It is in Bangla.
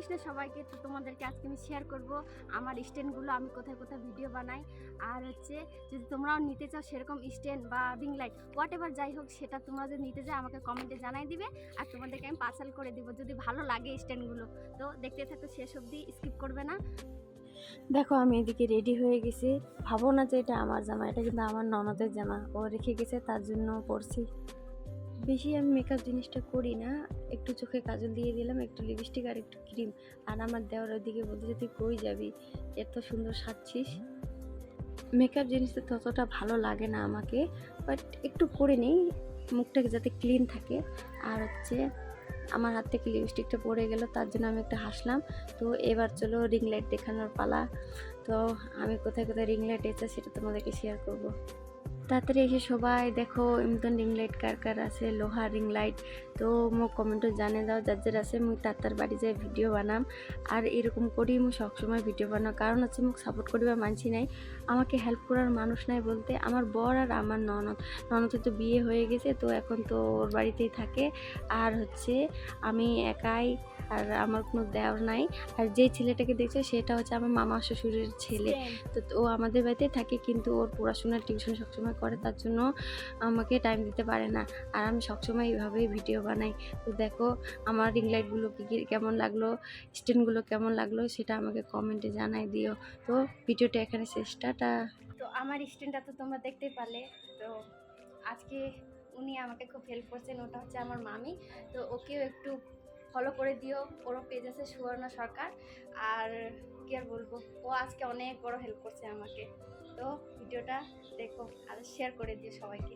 কৃষ্ণ সবাইকে। তো তোমাদেরকে আজকে আমি শেয়ার করব আমার স্ট্যান্ডগুলো, আমি কোথায় কোথায় ভিডিও বানাই। আর হচ্ছে যদি তোমরাও নিতে চাও সেরকম স্ট্যান্ড বা রিং লাইট হোয়াট এভার যাই হোক, সেটা তোমরা যদি নিতে চাও আমাকে কমেন্টে জানাই দিবে, আর তোমাদেরকে আমি পার্সেল করে দিব যদি ভালো লাগে স্ট্যান্ডগুলো। তো দেখতে থাকো শেষ অবধি, স্কিপ করবে না। দেখো আমি এদিকে রেডি হয়ে গেছি। ভাবো না যে এটা আমার জামা, এটা কিন্তু আমার ননদের জামা, ও রেখে গেছে তার জন্য পরছি। বেশি আমি মেকআপ জিনিসটা করি না, একটু চোখে কাজল দিয়ে দিলাম, একটু লিপস্টিক আর একটু ক্রিম। আর আমার দেওয়ার ওইদিকে বলতেছে তুই কই যাবি, এত সুন্দর সাজছিস। মেকআপ জিনিসটা ততটা ভালো লাগে না আমাকে, বাট একটু করে নিই মুখটাকে যাতে ক্লিন থাকে। আর হচ্ছে আমার হাত থেকে লিপস্টিকটা পড়ে গেল, তার জন্য আমি একটু হাসলাম। তো এবার চলো রিং লাইট দেখানোর পালা। তো আমি কোথায় কোথায় রিং লাইট এসেছে সেটা তোমাদেরকে শেয়ার করব। তাড়াতাড়ি এসে সবাই দেখো এমতন রিং লাইট কার কার আছে, লোহার রিং লাইট। তো মোক কমেন্টে জানে দাও যার যার আছে, মুই তার বাড়ি যাই ভিডিও বানাম। আর এরকম করেই মুই সবসময় ভিডিও বানাম, কারণ হচ্ছে মুখ সাপোর্ট করিবার মানছি নাই, আমাকে হেল্প করার মানুষ নাই বলতে আমার বর আর আমার ননদের তো বিয়ে হয়ে গেছে, তো এখন তো ওর বাড়িতেই থাকে। আর হচ্ছে আমি একাই, আর আমার কোনো দেওর নাই। আর যে ছেলেটাকে দেখছো সেটা হচ্ছে আমার মামা শ্বশুরের ছেলে। তো ও আমাদের বাড়িতে থাকে, কিন্তু ওর পড়াশোনার টিউশন সবসময় করে, তার জন্য আমাকে টাইম দিতে পারে না। আর আমি সবসময় এইভাবেই ভিডিও বানাই। তো দেখো আমার রিং লাইটগুলো কেমন লাগলো, স্ট্যান্ডগুলো কেমন লাগলো সেটা আমাকে কমেন্টে জানাই দিও। তো ভিডিওটা এখানে শেষটা। তো আমার স্ট্যান্ডটা তো তোমরা দেখতেই পারলে। তো আজকে উনি আমাকে খুব হেল্প করছেন, ওটা হচ্ছে আমার মামি। তো ওকেও একটু ফলো করে দিও, ওরও পেজ আছে সুবর্ণা সরকার। আর কি আর বলবো, ও আজকে অনেক বড় হেল্প করছে আমাকে। তো ভিডিওটা দেখো আর শেয়ার করে দিও সবাইকে।